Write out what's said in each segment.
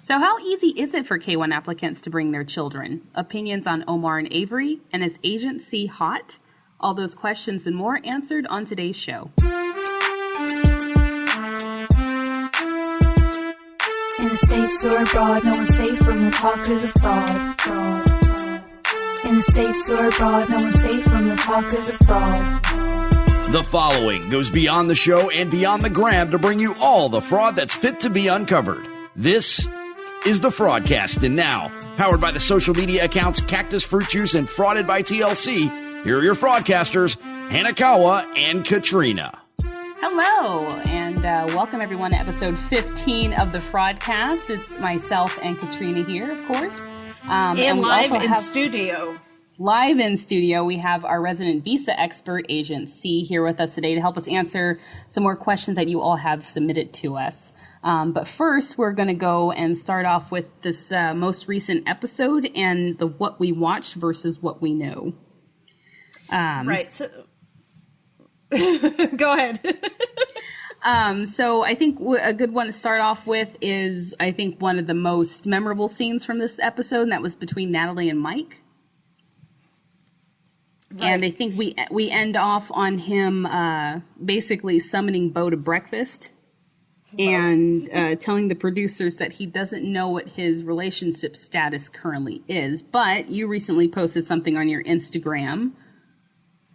So how easy is it for K-1 applicants to bring their children? Opinions on Omar and Avery, and is Agent C hot? All those questions and more answered on today's show. In the States or abroad, no one's safe from the talkers of fraud. In the States or abroad, no one's safe from the talkers of fraud. The following goes beyond the show and beyond the gram to bring you all the fraud that's fit to be uncovered. This is the Fraudcast, and now, powered by the social media accounts Cactus Fruit Juice and Frauded by TLC, here are your fraudcasters, Hanakawa and Katrina. Hello, and welcome everyone to episode 15 of the Fraudcast. It's myself and Katrina here, of course. And live in studio. Live in studio, we have our resident visa expert, Agent C, here with us today to help us answer some more questions that you all have submitted to us. But first, we're going to go and start off with this most recent episode and the what we watched versus what we know. Right. So, go ahead. So I think a good one to start off with is, I think, one of the most memorable scenes from this episode, and that was between Natalie and Mike. Right. And I think we end off on him basically summoning Bo to breakfast. And telling the producers that he doesn't know what his relationship status currently is. But you recently posted something on your Instagram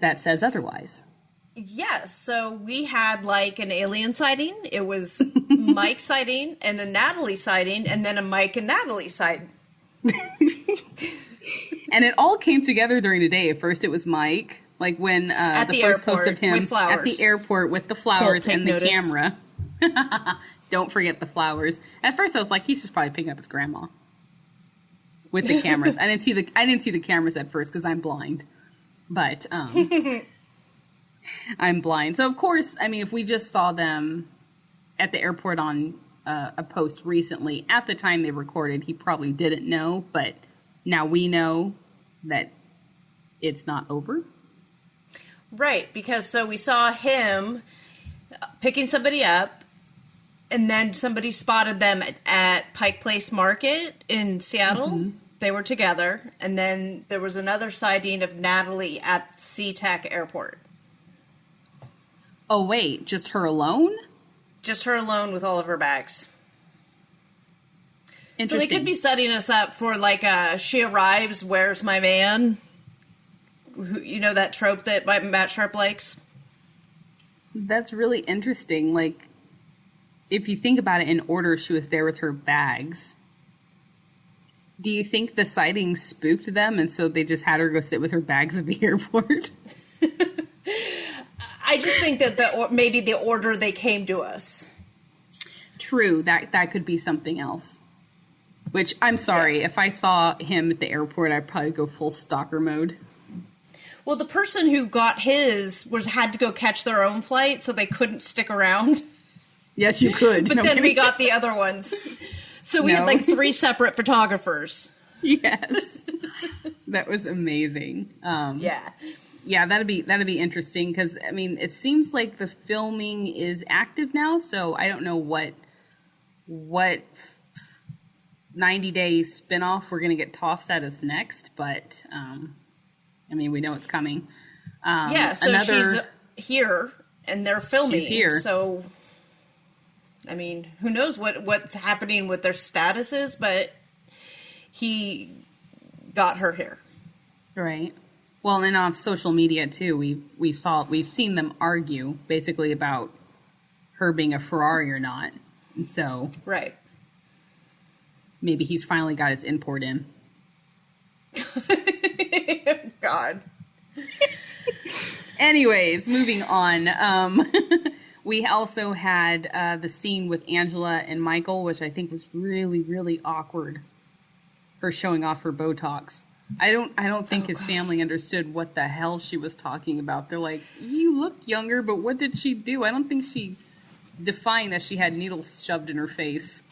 that says otherwise. Yes. So we had like an alien sighting. It was Mike sighting and a Natalie sighting and then a Mike and Natalie sighting. And it all came together during the day. At first it was Mike, like when at the first post of him with flowers. At the airport with the flowers and the camera. Don't forget the flowers. At first I was like, he's just probably picking up his grandma with the cameras. I didn't see the cameras at first because I'm blind. But I'm blind. So of course, I mean, if we just saw them at the airport on a post recently, at the time they recorded, he probably didn't know, but now we know that it's not over. Right, because so we saw him picking somebody up, and then somebody spotted them at Pike Place Market in Seattle. Mm-hmm. They were together. And then there was another sighting of Natalie at SeaTac Airport. Oh, wait. Just her alone? Just her alone with all of her bags. So they could be setting us up for like she arrives, where's my man? You know that trope that Matt Sharp likes? That's really interesting. Like, if you think about it in order, she was there with her bags. Do you think the sighting spooked them and so they just had her go sit with her bags at the airport? I just think that maybe the order they came to us. True, that could be something else. Which, I'm sorry, if I saw him at the airport, I'd probably go full stalker mode. Well, the person who got his had to go catch their own flight, so they couldn't stick around. Yes, you could. But then we got the other ones. So we had like 3 separate photographers. Yes. That was amazing. Yeah. Yeah, that'd be interesting because, I mean, it seems like the filming is active now, so I don't know what 90-day spinoff we're going to get tossed at us next, but, I mean, we know it's coming. So she's here, and they're filming. She's here. So, I mean, who knows what's happening with their statuses, but he got her here. Right. Well, and on social media, too, we've seen them argue, basically, about her being a Ferrari or not. And so... Right. Maybe he's finally got his import in. God. Anyways, moving on. We also had the scene with Angela and Michael, which I think was really, really awkward. Her showing off her Botox. I don't think his family understood what the hell she was talking about. They're like, you look younger, but what did she do? I don't think she defined that she had needles shoved in her face.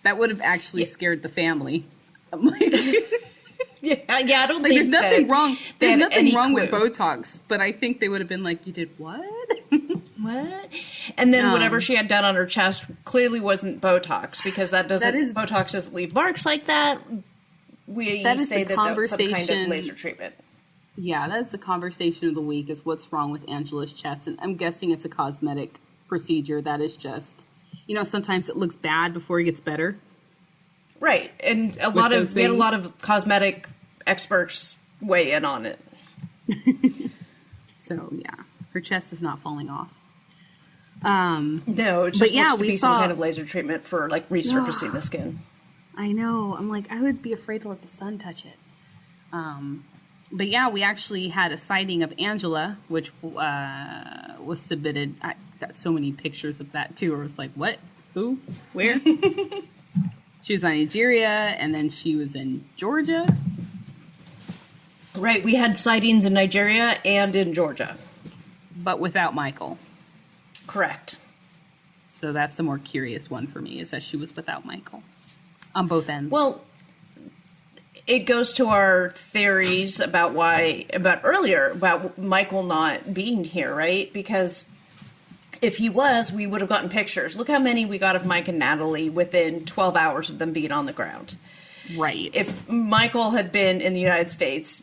That would have actually scared the family. I'm like, I don't like, think there's nothing wrong. There's nothing wrong clue with Botox, but I think they would have been like, you did what? what? And then whatever she had done on her chest clearly wasn't Botox, because Botox doesn't leave marks like that. We say that was some kind of laser treatment. Yeah, that is the conversation of the week, is what's wrong with Angela's chest. And I'm guessing it's a cosmetic procedure that is just, sometimes it looks bad before it gets better. Right. And we had a lot of cosmetic experts weigh in on it. So, yeah, her chest is not falling off. No, it just looks to be some kind of laser treatment for, like, resurfacing the skin. I know. I'm like, I would be afraid to let the sun touch it. But yeah, we actually had a sighting of Angela, which was submitted. I got so many pictures of that too. I was like, what? Who? Where? She was in Nigeria, and then she was in Georgia. Right, we had sightings in Nigeria and in Georgia. But without Michael. Correct. So that's the more curious one for me, is that she was without Michael. On both ends. Well, it goes to our theories about Michael not being here, right? Because if he was, we would have gotten pictures. Look how many we got of Mike and Natalie within 12 hours of them being on the ground. Right. If Michael had been in the United States,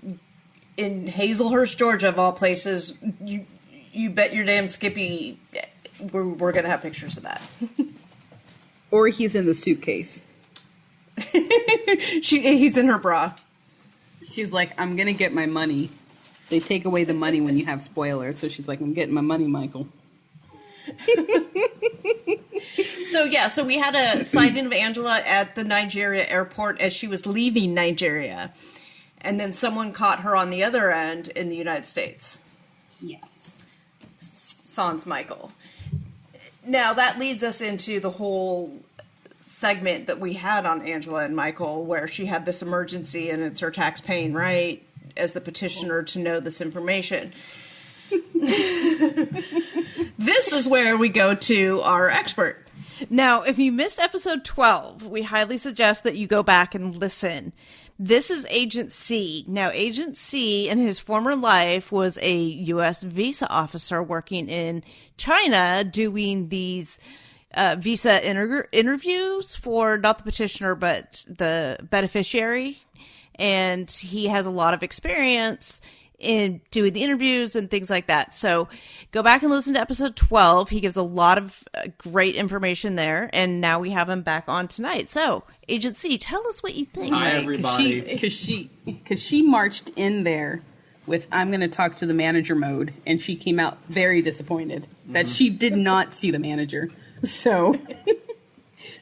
in Hazelhurst, Georgia, of all places, you bet your damn Skippy we're going to have pictures of that. Or he's in the suitcase. He's in her bra. She's like, I'm going to get my money. They take away the money when you have spoilers. So she's like, I'm getting my money, Michael. So we had a sighting of Angela at the Nigeria airport as she was leaving Nigeria. And then someone caught her on the other end in the United States. Yes. Sans Michael. Now, that leads us into the whole segment that we had on Angela and Michael, where she had this emergency and it's her tax-paying right as the petitioner to know this information. This is where we go to our expert. Now, if you missed episode 12, we highly suggest that you go back and listen. This is Agent C. Now, Agent C in his former life was a U.S. visa officer working in China doing these visa interviews for not the petitioner, but the beneficiary. And he has a lot of experience in doing the interviews and things like that. So go back and listen to episode 12. He gives a lot of great information there. And now we have him back on tonight. So, Agent C, tell us what you think. Hi, everybody. Because she marched in there with, I'm going to talk to the manager mode. And she came out very disappointed that she did not see the manager. So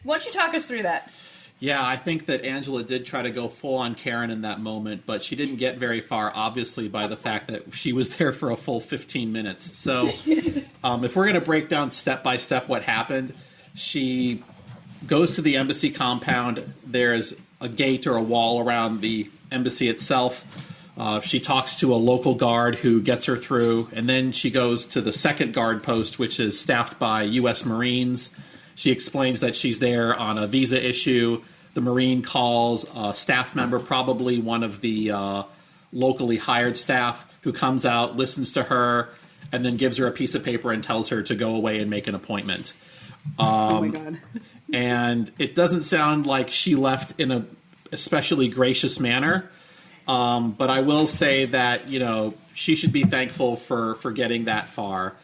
why don't you talk us through that? Yeah, I think that Angela did try to go full on Karen in that moment, but she didn't get very far, obviously, by the fact that she was there for a full 15 minutes. So if we're going to break down step by step what happened, she goes to the embassy compound. There's a gate or a wall around the embassy itself. She talks to a local guard who gets her through, and then she goes to the second guard post, which is staffed by U.S. Marines. She explains that she's there on a visa issue. The Marine calls a staff member, probably one of the locally hired staff, who comes out, listens to her, and then gives her a piece of paper and tells her to go away and make an appointment. Oh, my God. And it doesn't sound like she left in a especially gracious manner. But I will say that, she should be thankful for getting that far.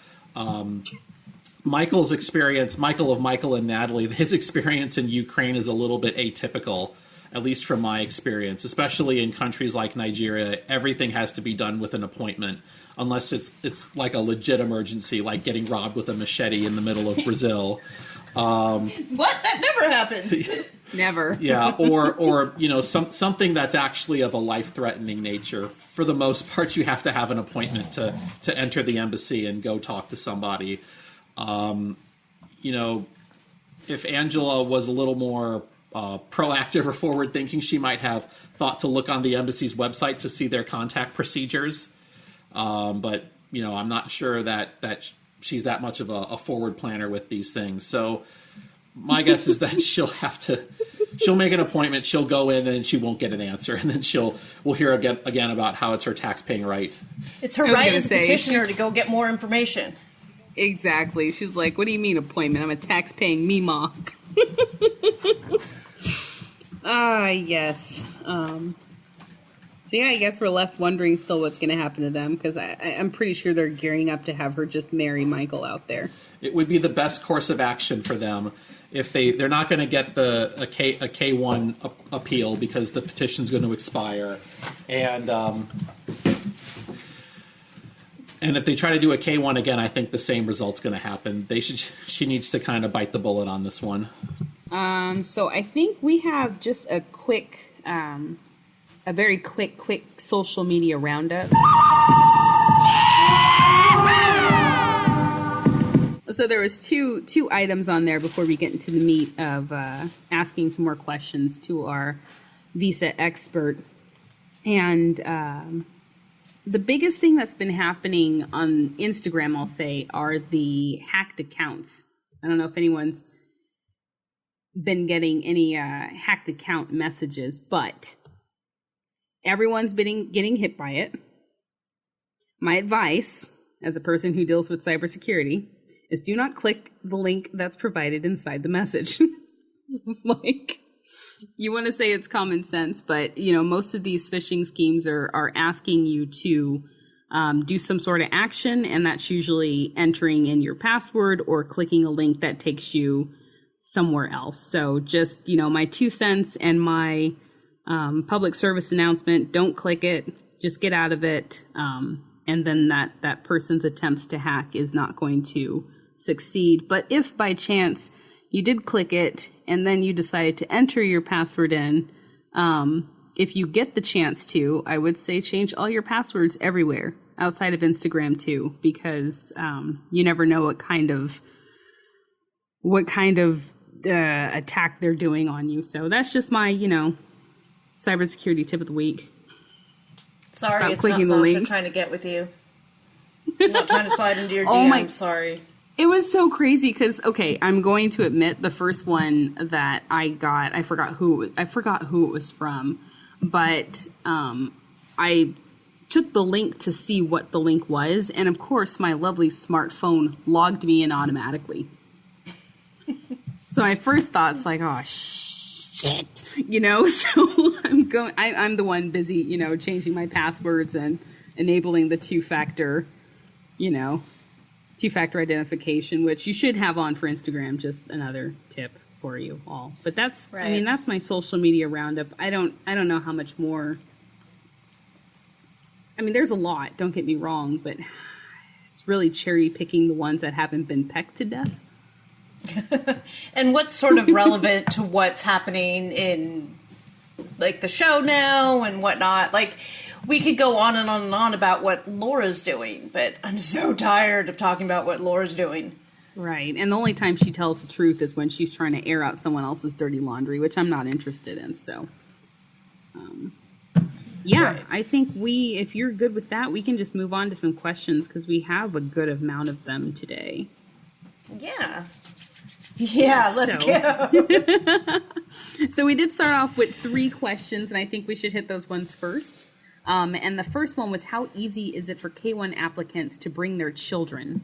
Michael of Michael and Natalie, his experience in Ukraine is a little bit atypical, at least from my experience, especially in countries like Nigeria. Everything has to be done with an appointment, unless it's like a legit emergency, like getting robbed with a machete in the middle of Brazil. What? That never happens. Never. Yeah, or something that's actually of a life-threatening nature. For the most part, you have to have an appointment to enter the embassy and go talk to somebody. If Angela was a little more proactive or forward-thinking, she might have thought to look on the embassy's website to see their contact procedures. But I'm not sure that she's that much of a forward planner with these things. So my guess is that she'll make an appointment, she'll go in, and then she won't get an answer, and then we'll hear again about how it's her tax-paying right. It's her right as a petitioner to go get more information. Exactly. She's like, what do you mean appointment? I'm a tax-paying memaw. Yes. So yeah, I guess we're left wondering still what's going to happen to them, because I'm pretty sure they're gearing up to have her just marry Michael out there. It would be the best course of action for them if they're not going to get a K1 appeal because the petition's going to expire, and if they try to do a K1 again, I think the same result's going to happen. She needs to kind of bite the bullet on this one. So I think we have just a very quick social media roundup. So there was two items on there before we get into the meat of asking some more questions to our visa expert. And the biggest thing that's been happening on Instagram, I'll say, are the hacked accounts. I don't know if anyone's been getting any hacked account messages, but everyone's been getting hit by it. My advice, as a person who deals with cybersecurity, is do not click the link that's provided inside the message. It's like, you want to say it's common sense, but most of these phishing schemes are asking you to do some sort of action, and that's usually entering in your password or clicking a link that takes you somewhere else. So just, my 2 cents and my public service announcement, don't click it, just get out of it. And then that person's attempts to hack is not going to succeed. But if by chance you did click it and then you decided to enter your password in, if you get the chance to, I would say change all your passwords everywhere outside of Instagram too, because you never know what kind of attack they're doing on you. So that's just my cybersecurity tip of the week. Sorry, Stop it's clicking not the Sasha links. trying to get with you. I'm not trying to slide into your DM. Sorry. It was so crazy because, okay, I'm going to admit the first one that I got, I forgot who it was from, but I took the link to see what the link was, and of course my lovely smartphone logged me in automatically. So my first thought's like, oh shit, so I'm the one busy, changing my passwords and enabling the two-factor identification, which you should have on for Instagram. Just another tip for you all. But that's, right. That's my social media roundup. I don't know how much more. There's a lot, don't get me wrong, but it's really cherry picking the ones that haven't been pecked to death. And what's sort of relevant to what's happening in like the show now and whatnot? Like, we could go on and on and on about what Laura's doing, but I'm so tired of talking about what Laura's doing. Right. And the only time she tells the truth is when she's trying to air out someone else's dirty laundry, which I'm not interested in. So, yeah, right. I think if you're good with that, we can just move on to some questions because we have a good amount of them today. Yeah. Yeah, let's go. So we did start off with 3 questions, and I think we should hit those ones first. And the first one was, how easy is it for K-1 applicants to bring their children?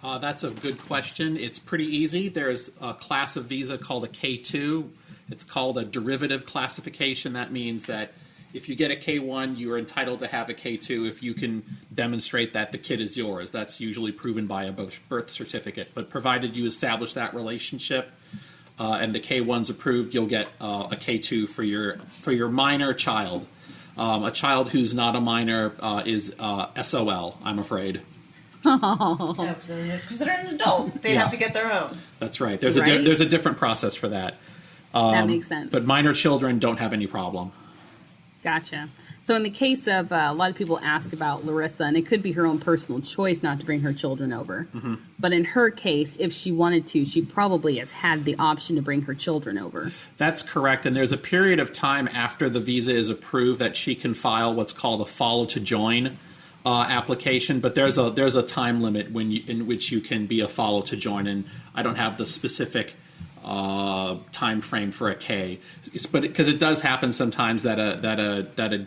That's a good question. It's pretty easy. There's a class of visa called a K2. It's called a derivative classification. That means that if you get a K1, you are entitled to have a K2 if you can demonstrate that the kid is yours. That's usually proven by a birth certificate. But provided you establish that relationship and the K1's approved, you'll get a K2 for your minor child. A child who's not a minor is SOL, I'm afraid. Because they're an adult. They have to get their own. That's right. There's a different process for that. That makes sense. But minor children don't have any problem. Gotcha. So in the case of a lot of people ask about Larissa, and it could be her own personal choice not to bring her children over. Mm-hmm. But in her case, if she wanted to, she probably has had the option to bring her children over. That's correct. And there's a period of time after the visa is approved that she can file what's called a follow to join application. But there's a time limit in which you can be a follow to join. And I don't have the specific time frame for a K, but because it does happen sometimes that a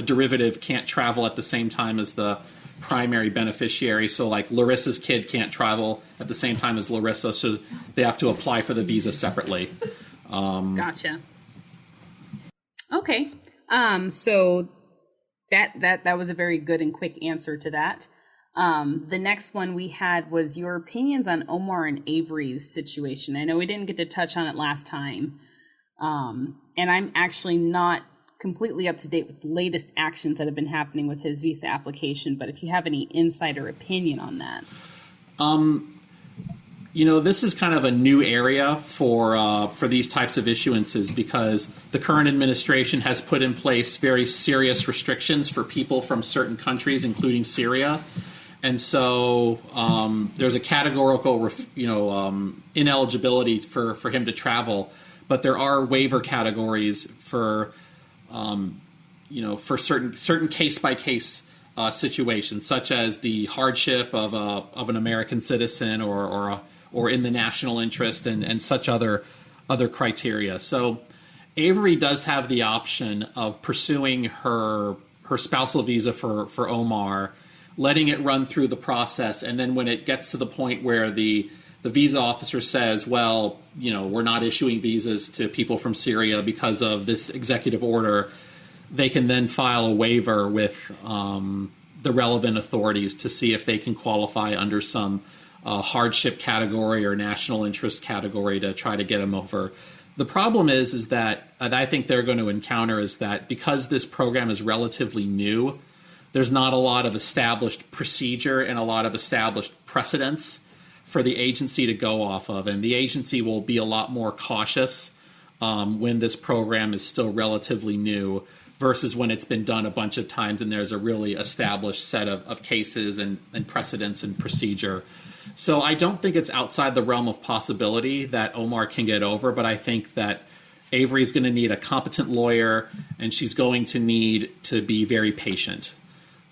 derivative can't travel at the same time as the primary beneficiary. So like Larissa's kid can't travel at the same time as Larissa, so they have to apply for the visa separately. Gotcha. Okay. So that was a very good and quick answer to that. The next one we had was your opinions on Omar and Avery's situation. I know we didn't get to touch on it last time. And I'm actually not completely up to date with the latest actions that have been happening with his visa application, but if you have any insider opinion on that. This is kind of a new area for these types of issuances because the current administration has put in place very serious restrictions for people from certain countries, including Syria. And so there's a categorical, ineligibility for him to travel, but there are waiver categories for certain case-by-case situations, such as the hardship of an American citizen or in the national interest and such other criteria. So Avery does have the option of pursuing her spousal visa for Omar, letting it run through the process, and then when it gets to the point where the visa officer says, well, we're not issuing visas to people from Syria because of this executive order, they can then file a waiver with the relevant authorities to see if they can qualify under some hardship category or national interest category to try to get them over. The problem is that, and I think they're going to encounter, is that because this program is relatively new, there's not a lot of established procedure and a lot of established precedents for the agency to go off of. And the agency will be a lot more cautious when this program is still relatively new versus when it's been done a bunch of times and there's a really established set of cases and precedents and procedure. So I don't think it's outside the realm of possibility that Omar can get over, but I think that Avery's going to need a competent lawyer and she's going to need to be very patient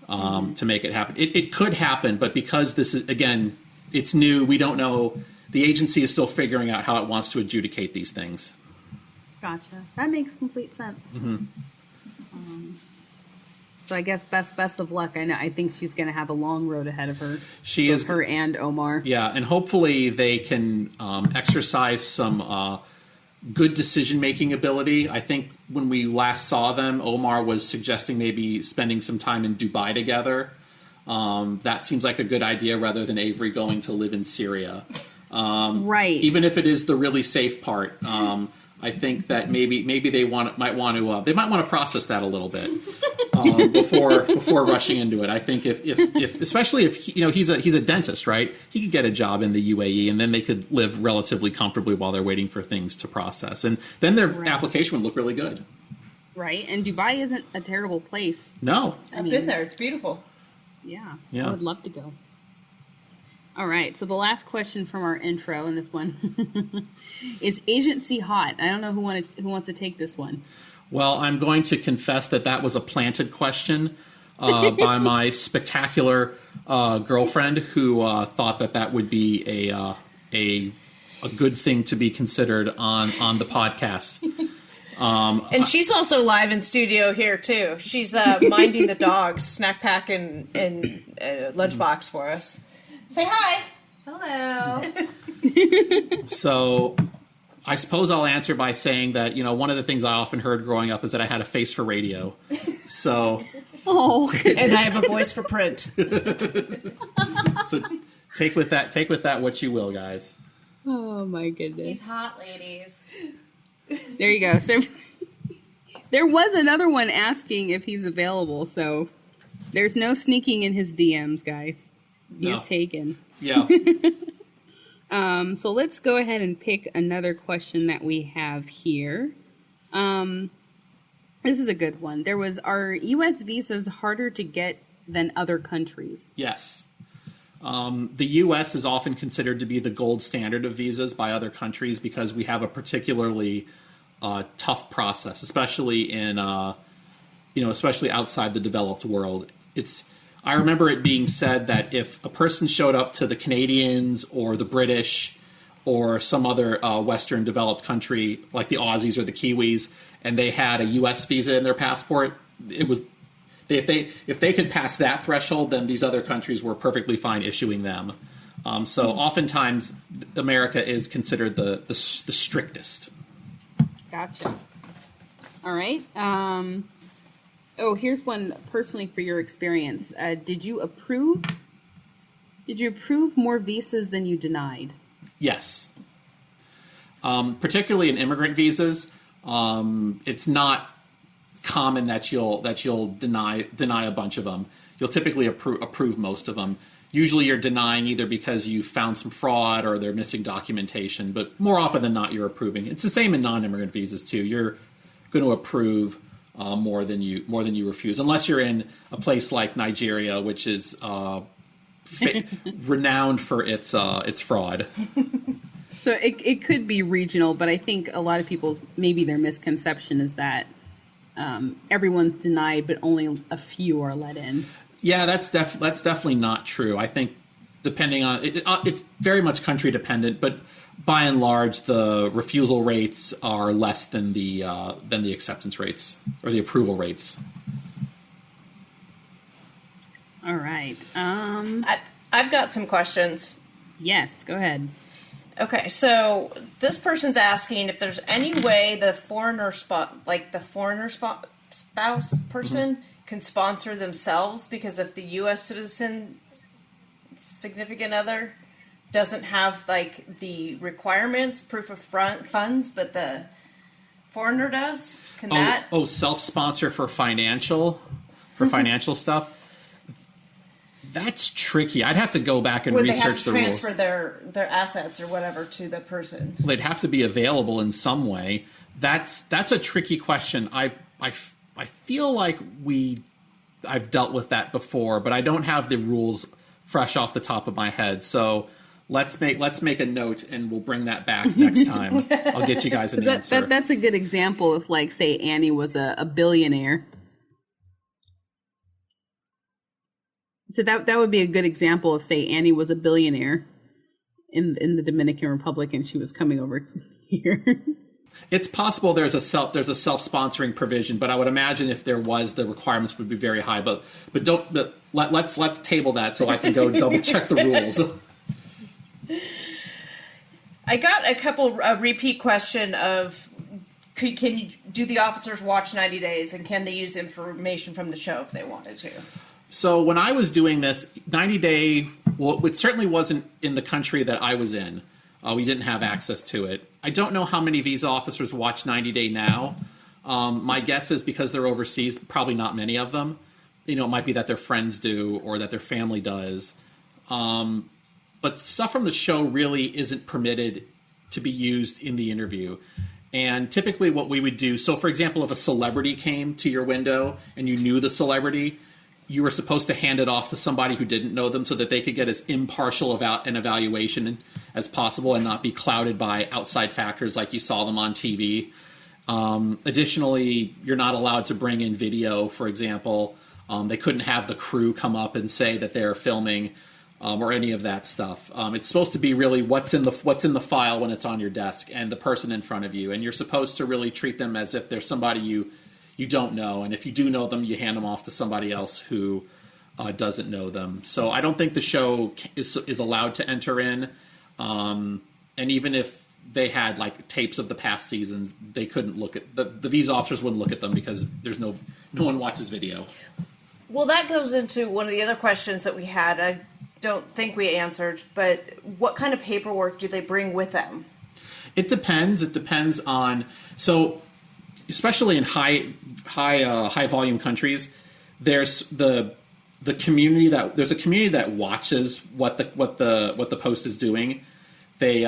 to make it happen. It could happen, but because this is, again, it's new, we don't know. The agency is still figuring out how it wants to adjudicate these things. Gotcha. That makes complete sense. Mm-hmm. So I guess best of luck. I think she's going to have a long road ahead of her. She is, her and Omar. Yeah, and hopefully they can exercise some good decision-making ability. I think when we last saw them, Omar was suggesting maybe spending some time in Dubai together. That seems like a good idea rather than Avery going to live in Syria. Right. Even if it is the really safe part. I think that maybe they might want to process that a little bit before rushing into it. I think if especially if he's a dentist, right? He could get a job in the UAE, and then they could live relatively comfortably while they're waiting for things to process, and then their application would look really good. Right, and Dubai isn't a terrible place. No, I've been there. It's beautiful. Yeah, I would love to go. All right, so the last question from our intro in this one is agency hot. I don't know who wants to take this one. Well, I'm going to confess that was a planted question by my spectacular girlfriend, who thought that would be a good thing to be considered on the podcast. And she's also live in studio here too. She's minding the dogs, snack pack and lunchbox for us. Say hi. Hello. So I suppose I'll answer by saying that, one of the things I often heard growing up is that I had a face for radio. So and I have a voice for print. So take with that what you will, guys. Oh my goodness. He's hot, ladies. There you go. So there was another one asking if he's available, so there's no sneaking in his DMs, guys. He's taken. Yeah. So let's go ahead and pick another question that we have here. This is a good one. Are U.S. visas harder to get than other countries? Yes. The U.S. is often considered to be the gold standard of visas by other countries because we have a particularly tough process, especially especially outside the developed world. I remember it being said that if a person showed up to the Canadians or the British or some other Western developed country like the Aussies or the Kiwis, and they had a U.S. visa in their passport, if they could pass that threshold, then these other countries were perfectly fine issuing them. So oftentimes, America is considered the strictest. Gotcha. All right. Here's one personally for your experience. Did you approve more visas than you denied? Yes. Particularly in immigrant visas, it's not common that you'll deny a bunch of them. You'll typically approve most of them. Usually you're denying either because you found some fraud or they're missing documentation, but more often than not, you're approving. It's the same in non-immigrant visas too. You're going to approve more than you refuse, unless you're in a place like Nigeria, which is renowned for its fraud. So it could be regional, but I think a lot of people's maybe their misconception is that everyone's denied, but only a few are let in. Yeah, that's definitely not true. I think depending on it's very much country dependent, but by and large, the refusal rates are less than the acceptance rates or the approval rates. All right. I've got some questions. Yes, go ahead. Okay, so this person's asking if there's any way the foreigner spouse person can sponsor themselves, because if the U.S. citizen significant other doesn't have like the requirements, proof of funds, but the foreigner does, can that? Self-sponsor for financial stuff. That's tricky. I'd have to go back and research the rules. Would they have to transfer their assets or whatever to the person? Well, they'd have to be available in some way. That's a tricky question. I feel like I've dealt with that before, but I don't have the rules fresh off the top of my head. So let's make a note, and we'll bring that back next time. I'll get you guys an answer. That's a good example if, like, say Annie was a billionaire. So that would be a good example of, say, Annie was a billionaire in the Dominican Republic and she was coming over here. It's possible there's a self-sponsoring provision, but I would imagine if there was, the requirements would be very high. But let's table that so I can go double check the rules. I got a couple repeat question of can you do the officers watch 90 Days, and can they use information from the show if they wanted to? So when I was doing this, 90 Day, well, it certainly wasn't in the country that I was in. We didn't have access to it. I don't know how many visa officers watch 90 Day now. My guess is because they're overseas, probably not many of them. It might be that their friends do or that their family does. But stuff from the show really isn't permitted to be used in the interview. And typically what we would do, so for example, if a celebrity came to your window and you knew the celebrity, you were supposed to hand it off to somebody who didn't know them so that they could get as impartial an evaluation as possible and not be clouded by outside factors like you saw them on TV. Additionally, you're not allowed to bring in video, for example. They couldn't have the crew come up and say that they're filming or any of that stuff. It's supposed to be really what's in the file when it's on your desk and the person in front of you. And you're supposed to really treat them as if they're somebody you don't know, and if you do know them, you hand them off to somebody else who doesn't know them. So I don't think the show is allowed to enter in, and even if they had like tapes of the past seasons, they couldn't look at the visa officers wouldn't look at them because there's no one watches video. Well, that goes into one of the other questions that we had. I don't think we answered, but what kind of paperwork do they bring with them? It depends. It depends on especially in high volume countries, there's a community that watches what the Post is doing. This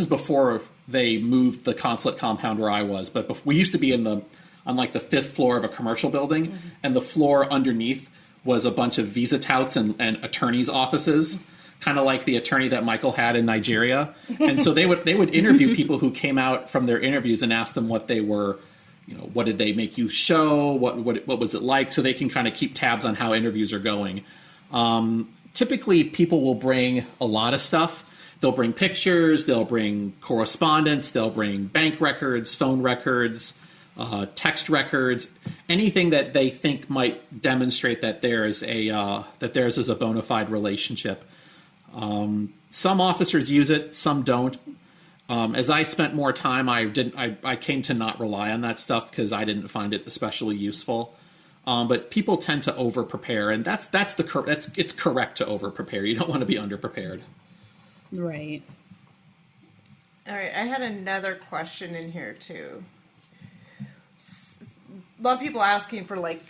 is before they moved the consulate compound where I was, but we used to be on like the 5th floor of a commercial building, mm-hmm. and the floor underneath was a bunch of visa touts and attorneys' offices. Kind of like the attorney that Michael had in Nigeria. And so they would interview people who came out from their interviews and ask them what they were, what did they make you show? What was it like? So they can kind of keep tabs on how interviews are going. Typically, people will bring a lot of stuff. They'll bring pictures. They'll bring correspondence. They'll bring bank records, phone records. text records, anything that they think might demonstrate that theirs is a bona fide relationship. Some officers use it, some don't. As I spent more time, I came to not rely on that stuff because I didn't find it especially useful. But people tend to over prepare, and it's correct to over prepare. You don't want to be under prepared. Right. All right, I had another question in here too. A lot of people asking for like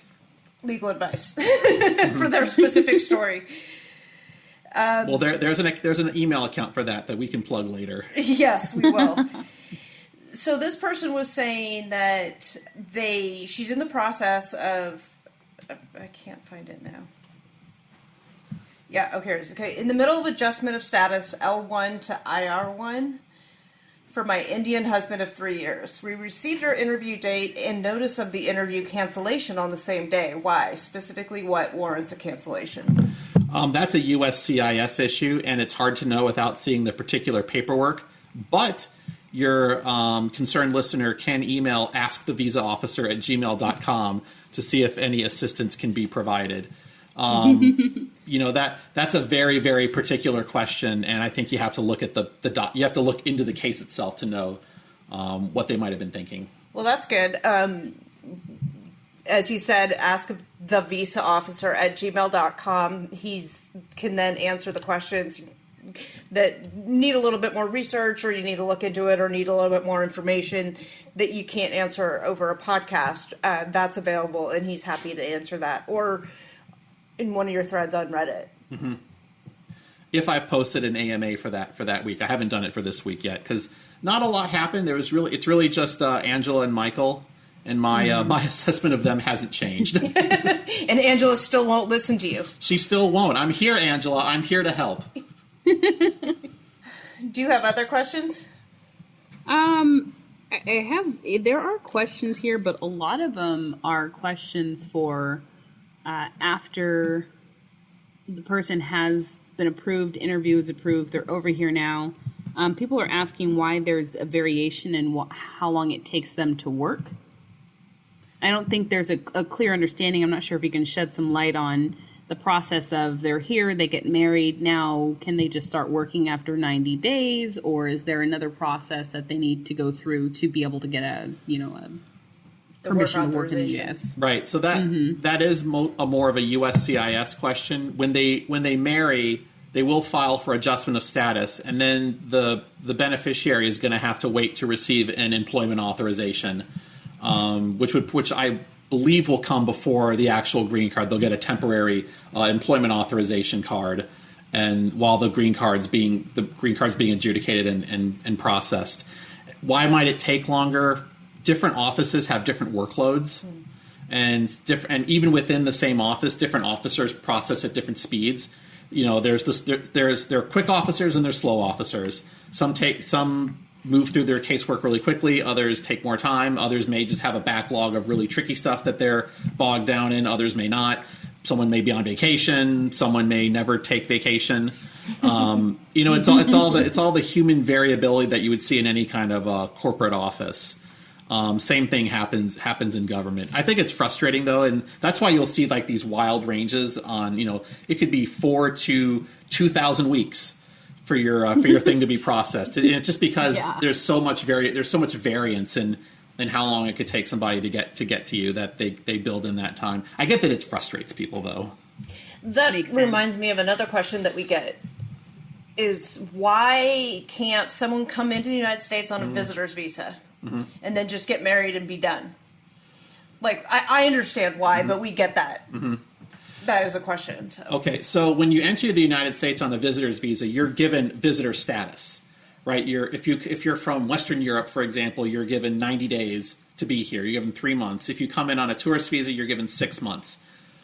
legal advice for their specific story. Well, there's an email account for that we can plug later. Yes, we will. So this person was saying that she's in the process of, I can't find it now. Yeah, okay, here it is. Okay, in the middle of adjustment of status L1 to IR1 for my Indian husband of 3 years. We received our interview date and notice of the interview cancellation on the same day. Why? Specifically, what warrants a cancellation? That's a USCIS issue, and it's hard to know without seeing the particular paperwork. But your concerned listener can email askthevisaofficer@gmail.com to see if any assistance can be provided. That's a very, very particular question, and I think you have to look at you have to look into the case itself to know what they might have been thinking. Well, that's good. As he said, ask the visa officer at gmail.com. He can then answer the questions that need a little bit more research, or you need to look into it, or need a little bit more information that you can't answer over a podcast. That's available, and he's happy to answer that. Or in one of your threads on Reddit. Mm-hmm. If I've posted an AMA for that week. I haven't done it for this week yet because not a lot happened. It's really just Angela and Michael, and my my assessment of them hasn't changed. And Angela still won't listen to you. She still won't. I'm here, Angela. I'm here to help. Do you have other questions? There are questions here, but a lot of them are questions for after the person has been approved, interview is approved, they're over here now. People are asking why there's a variation in how long it takes them to work. I don't think there's a clear understanding. I'm not sure if you can shed some light on the process of they're here, they get married, now can they just start working after 90 days, or is there another process that they need to go through to be able to get a permission to work in the U.S.? Right. So that is more of a USCIS question. When they marry, they will file for adjustment of status, and then the beneficiary is going to have to wait to receive an employment authorization, which I believe will come before the actual green card. They'll get a temporary employment authorization card, and while the green card's being adjudicated and processed. Why might it take longer? Different offices have different workloads, and even within the same office, different officers process at different speeds. There are quick officers and there's slow officers. Some move through their casework really quickly. Others take more time. Others may just have a backlog of really tricky stuff that they're bogged down in. Others may not. Someone may be on vacation. Someone may never take vacation. It's all the human variability that you would see in any kind of corporate office. Same thing happens in government. I think it's frustrating though, and that's why you'll see like these wild ranges on. It could be 4 to 2,000 weeks for your thing to be processed. And it's just because there's so much variance in how long it could take somebody to get to you that they build in that time. I get that it frustrates people though. That reminds me of another question that we get. Is why can't someone come into the United States on a visitor's visa and then just get married and be done? Like, I understand why, but we get that. That is a question. So. Okay, so when you enter the United States on a visitor's visa, you're given visitor status, right? If you're from Western Europe, for example, you're given 90 days to be here. You're given 3 months. If you come in on a tourist visa, you're given 6 months.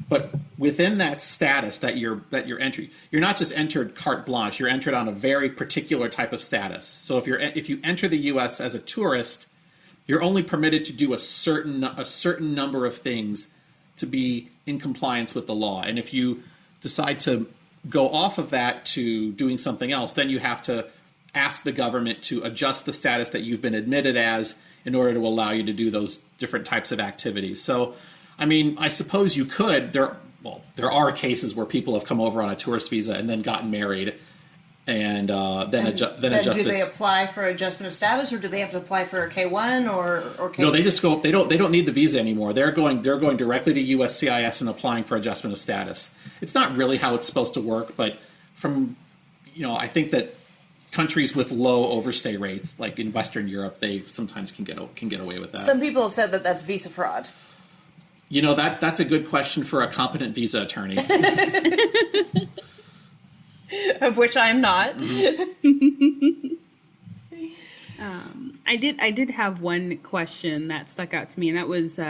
But within that status that you're entering, you're not just entered carte blanche. You're entered on a very particular type of status. So if you enter the U.S. as a tourist, you're only permitted to do a certain number of things to be in compliance with the law. And if you decide to go off of that to doing something else, then you have to ask the government to adjust the status that you've been admitted as in order to allow you to do those different types of activities. So, I mean, I suppose you could. There are cases where people have come over on a tourist visa and then gotten married, and then adjusted. Do they apply for adjustment of status, or do they have to apply for a K1 or K2? No, they just go. They don't need the visa anymore. They're going directly to USCIS and applying for adjustment of status. It's not really how it's supposed to work, but I think that countries with low overstay rates, like in Western Europe, they sometimes can get away with that. Some people have said that that's visa fraud. That's a good question for a competent visa attorney. Of which I am not. I did have one question that stuck out to me, and that was,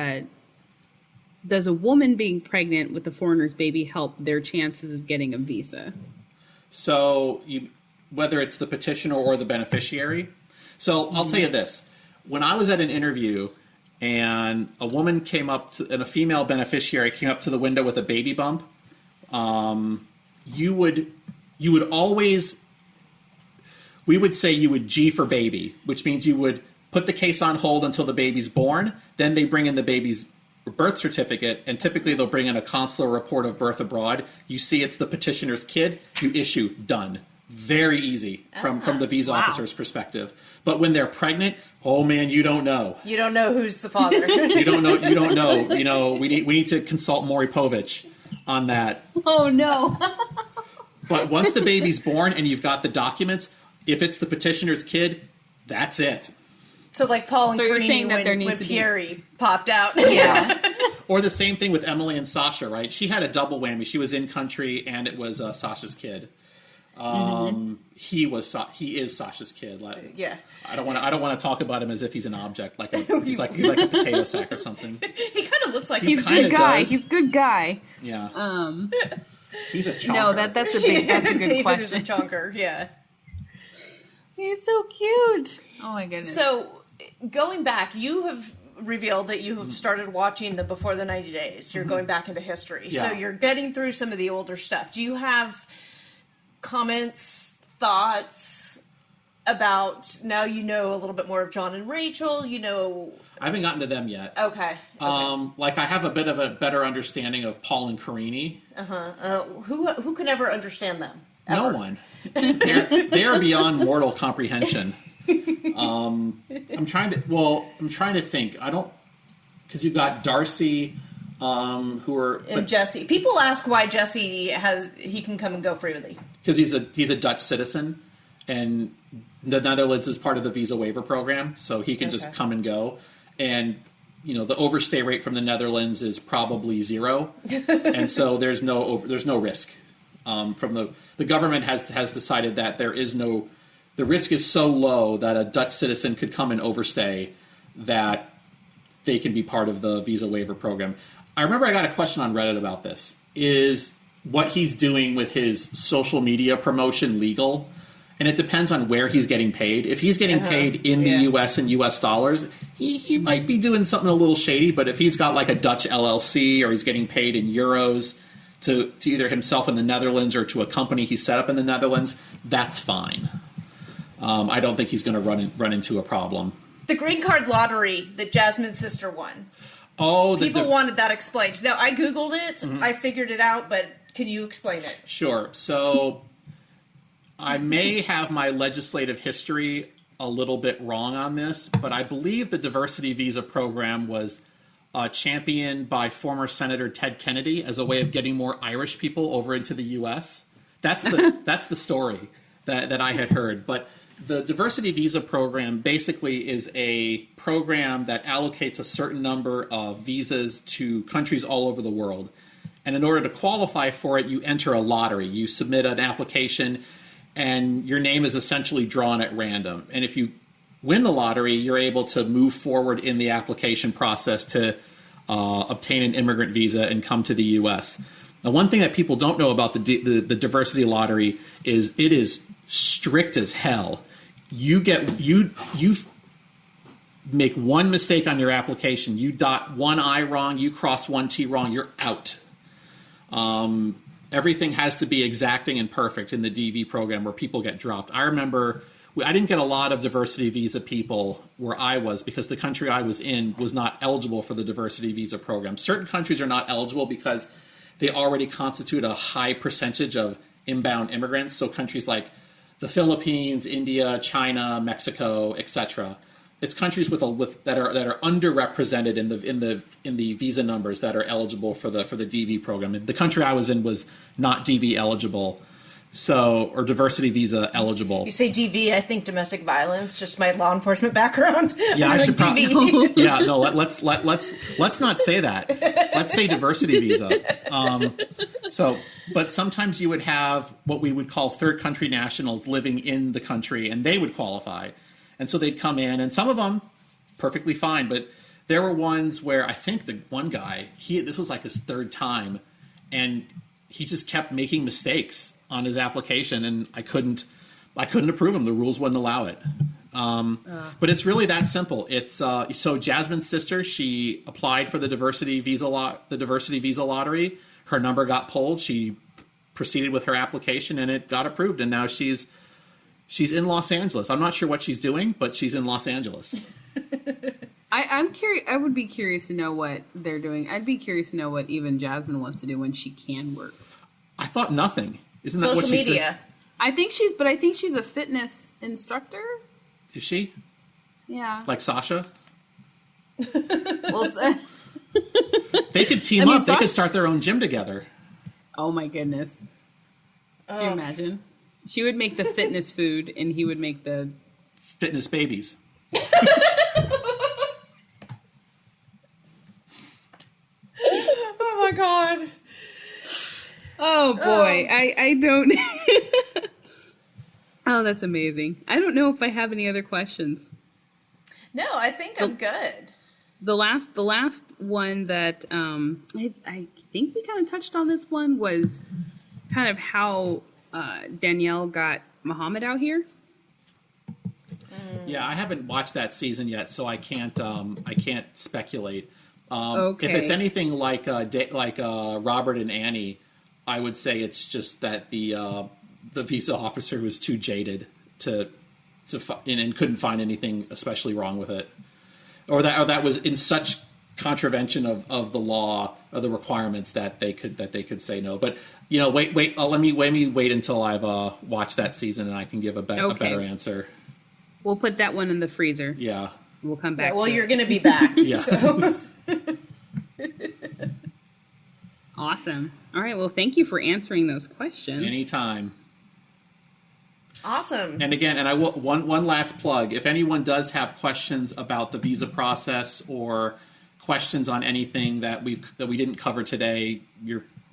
does a woman being pregnant with a foreigner's baby help their chances of getting a visa? So, whether it's the petitioner or the beneficiary. So, I'll tell you this. When I was at an interview and a woman came up and a female beneficiary came up to the window with a baby bump, you would always, we would say you would G for baby, which means you would put the case on hold until the baby's born. Then they bring in the baby's birth certificate, and typically they'll bring in a consular report of birth abroad. You see it's the petitioner's kid, you issue, done. Very easy from the visa officer's perspective. But when they're pregnant, oh man, you don't know. You don't know who's the father. You don't know. We need to consult Maury Povich on that. Oh no. But once the baby's born and you've got the documents, if it's the petitioner's kid, that's it. So like Paul and Karini when Pierre popped out. Yeah. Or the same thing with Emily and Sasha, right? She had a double whammy. She was in country and it was Sasha's kid. He is Sasha's kid. Yeah. I don't want to talk about him as if he's an object, he's like a potato sack or something. He kind of looks like he's a good guy. He's a good guy. Yeah. He's a chonker. No, that's a good David question. is a chonker. Yeah. He's so cute. Oh my goodness. So going back, you have revealed that you have started watching the Before the 90 Days. You're going back into history. Yeah. So you're getting through some of the older stuff. Do you have comments, thoughts about, now you know a little bit more of John and Rachel, I haven't gotten to them yet. Okay. I have a bit of a better understanding of Paul and Karini. Who can ever understand them? Ever? No one. They're beyond mortal comprehension. I'm trying to think. Because you've got Darcy, and Jesse. People ask why Jesse he can come and go freely. Because he's a Dutch citizen, and the Netherlands is part of the visa waiver program, so he can just come and go. And the overstay rate from the Netherlands is probably 0, and so there's no risk. From the government has decided that the risk is so low that a Dutch citizen could come and overstay that they can be part of the visa waiver program. I remember I got a question on Reddit about this. Is what he's doing with his social media promotion legal? And it depends on where he's getting paid. If he's getting paid in the U.S. and U.S. dollars, he might be doing something a little shady. But if he's got like a Dutch LLC or he's getting paid in euros to either himself in the Netherlands or to a company he set up in the Netherlands, that's fine. I don't think he's going to run into a problem. The green card lottery that Jasmine's sister won. Oh, people wanted that explained. Now, I Googled it. Mm-hmm. I figured it out, but can you explain it? Sure. So I may have my legislative history a little bit wrong on this, but I believe the diversity visa program was championed by former Senator Ted Kennedy as a way of getting more Irish people over into the U.S. That's the story that I had heard. But the diversity visa program basically is a program that allocates a certain number of visas to countries all over the world. And in order to qualify for it, you enter a lottery. You submit an application, and your name is essentially drawn at random. And if you win the lottery, you're able to move forward in the application process to obtain an immigrant visa and come to the U.S. Now, one thing that people don't know about the diversity lottery is it is strict as hell. You make one mistake on your application, you dot one I wrong, you cross one T wrong, you're out. Everything has to be exacting and perfect in the DV program where people get dropped. I remember I didn't get a lot of diversity visa people where I was because the country I was in was not eligible for the diversity visa program. Certain countries are not eligible because they already constitute a high percentage of inbound immigrants. So countries like the Philippines, India, China, Mexico, etc. It's countries that are underrepresented in the visa numbers that are eligible for the DV program. And the country I was in was not DV eligible. Or diversity visa eligible. You say DV, I think domestic violence, just my law enforcement background. Yeah, I should probably. DV. Yeah, no. Let's not say that. Let's say diversity visa. But sometimes you would have what we would call third country nationals living in the country, and they would qualify, and so they'd come in, and some of them perfectly fine, but there were ones where I think the one guy, this was like his third time, and he just kept making mistakes on his application, and I couldn't approve him. The rules wouldn't allow it. But it's really that simple. It's so Jasmine's sister, she applied for the diversity visa lottery. Her number got pulled. She proceeded with her application, and it got approved. And now she's in Los Angeles. I'm not sure what she's doing, but she's in Los Angeles. I'm curious. I would be curious to know what they're doing. I'd be curious to know what even Jasmine wants to do when she can work. I thought nothing. Isn't that Social what she media. said? I think she's a fitness instructor. Is she? Yeah. Like Sasha? Well, they could team up. They could start their own gym together. Oh my goodness. Could you imagine? She would make the fitness food and he would make the fitness babies. Oh my God. Oh boy. I don't. Oh, that's amazing. I don't know if I have any other questions. No, I think I'm good. The last one that I think we kind of touched on this one was kind of how Danielle got Muhammad out here. Yeah, I haven't watched that season yet, so I can't speculate. Okay. If it's anything like Robert and Annie, I would say it's just that the visa officer was too jaded and couldn't find anything especially wrong with it, or that was in such contravention of the law or the requirements that they could say no. But wait. Let me wait until I've watched that season and I can give a better answer. We'll put that one in the freezer. Yeah, we'll come back. Well, you're going to be back. Yeah. So. Awesome. All right. Well, thank you for answering those questions. Anytime. Awesome. And again, and I will one last plug. If anyone does have questions about the visa process or questions on anything that we didn't cover today,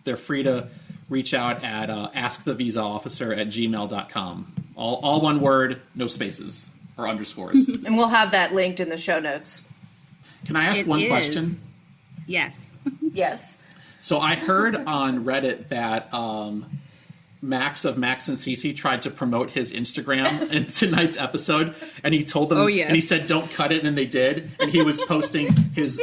they're free to reach out at askthevisaofficer@gmail.com. All one word, no spaces or underscores. And we'll have that linked in the show notes. Can I ask one question? Yes. Yes. So I heard on Reddit that Max of Max and Cece tried to promote his Instagram in tonight's episode, and he told them, and he said, "Don't cut it," and they did, and he was posting his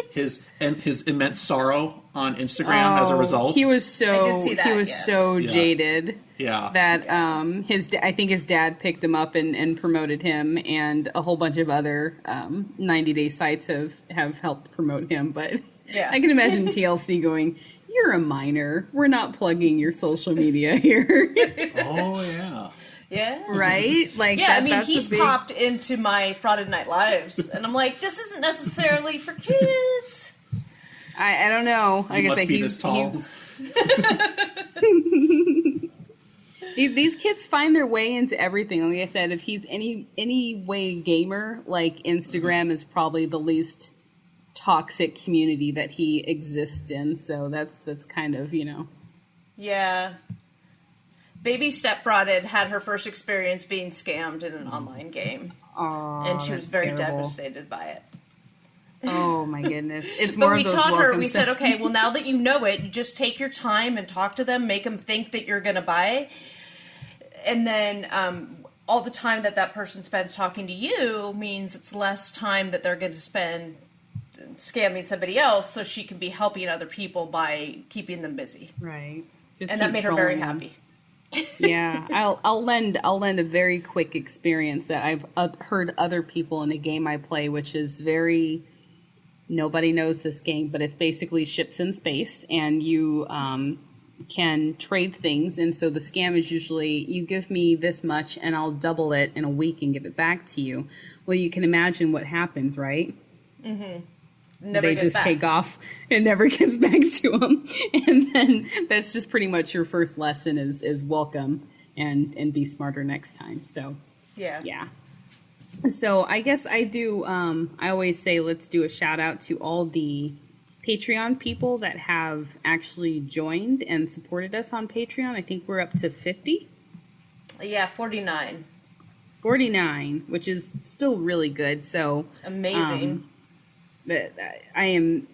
immense sorrow on Instagram as a result. He was so I did see that, so jaded. Yeah. That I think his dad picked him up and promoted him, and a whole bunch of other 90-day sites have helped promote him. But I can imagine TLC going, "You're a minor. We're not plugging your social media here." Oh, yeah. Yeah. Right? Like, yeah, I mean, he's popped into my Frauded Night Lives, and I'm like, this isn't necessarily for kids. I don't know. Like I said, this tall. These kids find their way into everything. Like I said, if he's any way gamer, like Instagram is probably the least toxic community that he exists in. So that's kind of, Yeah. Baby Stepfrauded had her first experience being scammed in an online game. Oh, and she was very terrible. devastated by it. Oh my goodness. It's more But we of those taught her, we welcome said, okay, well, now that you know it, you just take your time and talk to them, make them think that you're going to buy. And then all the time that person spends talking to you means it's less time that they're going to spend scamming somebody else, so she can be helping other people by keeping them busy. Right. And that made her very happy. Yeah, I'll lend a very quick experience that I've heard other people in a game I play, which is very, nobody knows this game, but it's basically ships in space, and you can trade things. And so the scam is usually, you give me this much and I'll double it in a week and give it back to you. Well, you can imagine what happens, right? Mm-hmm. They just take off. It never gets back to them. And then that's just pretty much your first lesson is welcome and be smarter next time. So, yeah. So I guess I do, I always say let's do a shout out to all the Patreon people that have actually joined and supported us on Patreon. I think we're up to 50. Yeah, 49. 49, which is still really good. So amazing. I am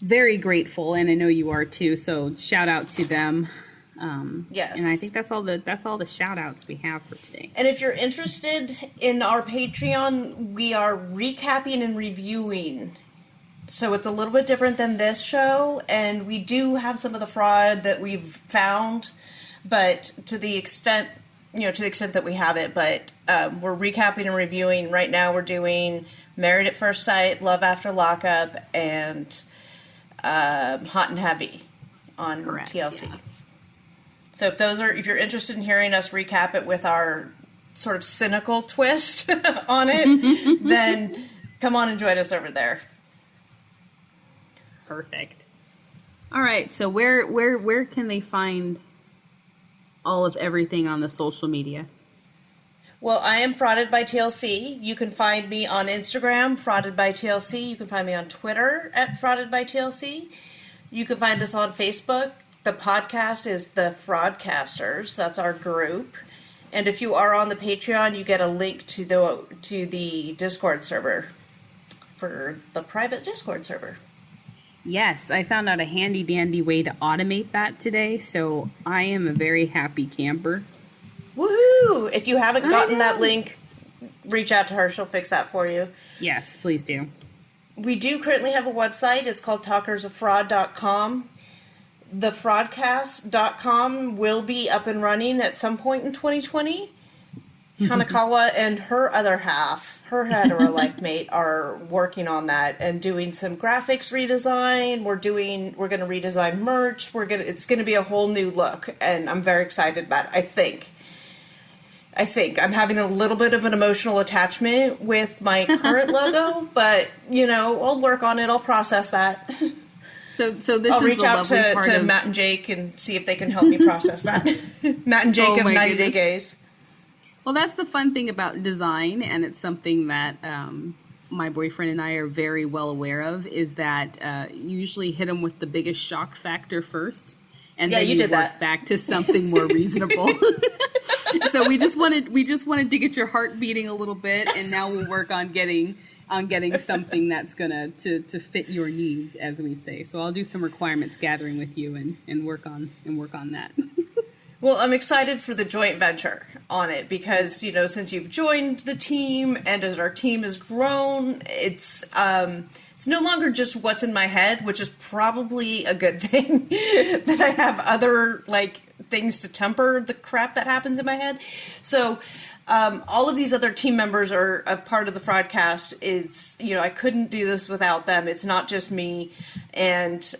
very grateful, and I know you are too. So shout out to them. Yes. And I think that's all the shout outs we have for today. And if you're interested in our Patreon, we are recapping and reviewing. So it's a little bit different than this show, and we do have some of the fraud that we've found, but to the extent that we have it, but we're recapping and reviewing. Right now we're doing Married at First Sight, Love After Lockup, and Hot and Heavy on TLC. Yeah. So if you're interested in hearing us recap it with our sort of cynical twist on it, then come on and join us over there. Perfect. All right. So where can they find all of everything on the social media? Well, I am Frauded by TLC. You can find me on Instagram, Frauded by TLC. You can find me on Twitter at Frauded by TLC. You can find us on Facebook. The podcast is The Fraudcasters. That's our group. And if you are on the Patreon, you get a link to the Discord server, for the private Discord server. Yes, I found out a handy-dandy way to automate that today, so I am a very happy camper. Woohoo! If you haven't gotten that link, reach out to her. She'll fix that for you. Yes, please do. We do currently have a website. It's called talkersoffraud.com. TheFraudcast.com will be up and running at some point in 2020. Hanakawa and her other half, her hetero-life mate, are working on that and doing some graphics redesign. We're going to redesign merch. It's going to be a whole new look, and I'm very excited about it. I think I'm having a little bit of an emotional attachment with my current logo, but I'll work on it. I'll process that. So this I'll is reach the out lovely to part of Matt and Jake and see if they can help me process that. Matt and Jake of 90 Day Gays. Well, that's the fun thing about design, and it's something that my boyfriend and I are very well aware of, is that you usually hit them with the biggest shock factor first, and then you work back to something more reasonable. So we just wanted to get your heart beating a little bit, and now we'll work on getting something that's gonna to fit your needs, as we say. So I'll do some requirements gathering with you and work on that. Well, I'm excited for the joint venture on it because, since you've joined the team and as our team has grown, it's no longer just what's in my head, which is probably a good thing that I have other things to temper the crap that happens in my head. So all of these other team members are a part of the Fraudcast. I couldn't do this without them. It's not just me. And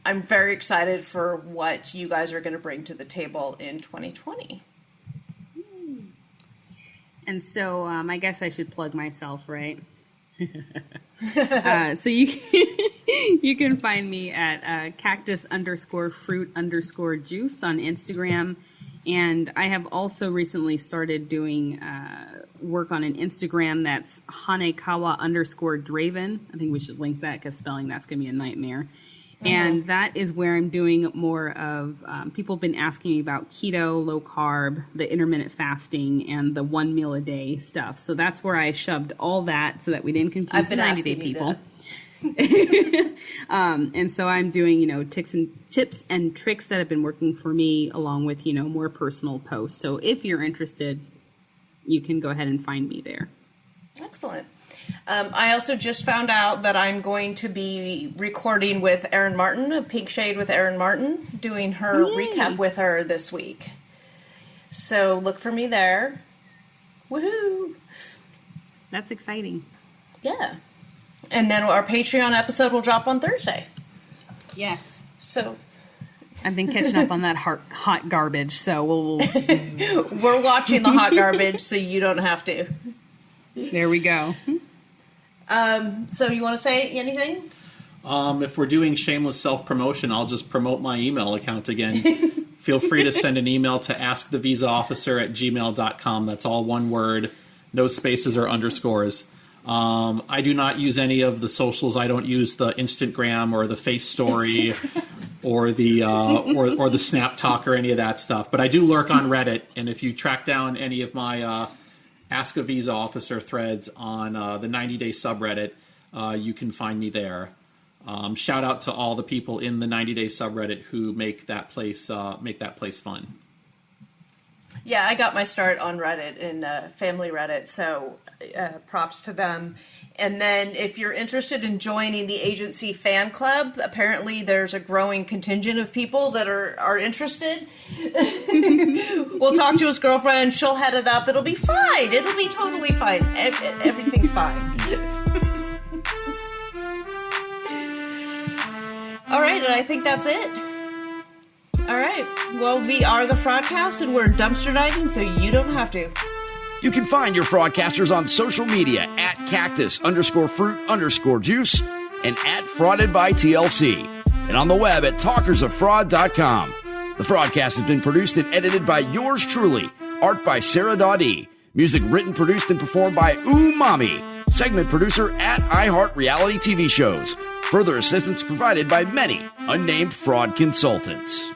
I'm very excited for what you guys are going to bring to the table in 2020. And so I guess I should plug myself, right? So you can find me at cactus_fruit_juice on Instagram. And I have also recently started doing work on an Instagram that's Hanekawa_Draven. I think we should link that because spelling that's going to be a nightmare. And that is where I'm doing more of, people have been asking me about keto, low carb, the intermittent fasting, and the 1 meal a day stuff. So that's where I shoved all that so that we didn't confuse the 90-day people. And so I'm doing, tips and tricks that have been working for me, along with, more personal posts. So if you're interested, you can go ahead and find me there. Excellent. I also just found out that I'm going to be recording with Erin Martin, a Pink Shade with Erin Martin, doing her recap with her this week. So look for me there. Woohoo! That's exciting. Yeah. And then our Patreon episode will drop on Thursday. Yes. So I've been catching up on that hot garbage, so we'll we're watching the hot garbage so you don't have to. There we go. So you want to say anything? If we're doing shameless self-promotion, I'll just promote my email account again. Feel free to send an email to askthevisaofficer@gmail.com. That's all one word, no spaces or underscores. I do not use any of the socials. I don't use the Instagram or the Face Story or the or the Snap Talk or any of that stuff. But I do lurk on Reddit, and if you track down any of my Ask a Visa Officer threads on the 90-day subreddit, you can find me there. Shout out to all the people in the 90-day subreddit who make that place fun. Yeah, I got my start on Reddit in Family Reddit, so props to them. And then if you're interested in joining the agency fan club, apparently there's a growing contingent of people that are interested. We'll talk to his girlfriend. She'll head it up. It'll be fine. It'll be totally fine. Everything's fine. All right, and I think that's it. All right. Well, we are the Fraudcast, and we're dumpster diving, so you don't have to. You can find your Fraudcasters on social media at cactus_fruit_juice and at Frauded by TLC, and on the web at talkersoffraud.com. The Fraudcast has been produced and edited by yours truly. Art by Sarah Dawdy. Music written, produced, and performed by Mommy. Segment producer at iHeart Reality TV Shows. Further assistance provided by many unnamed fraud consultants.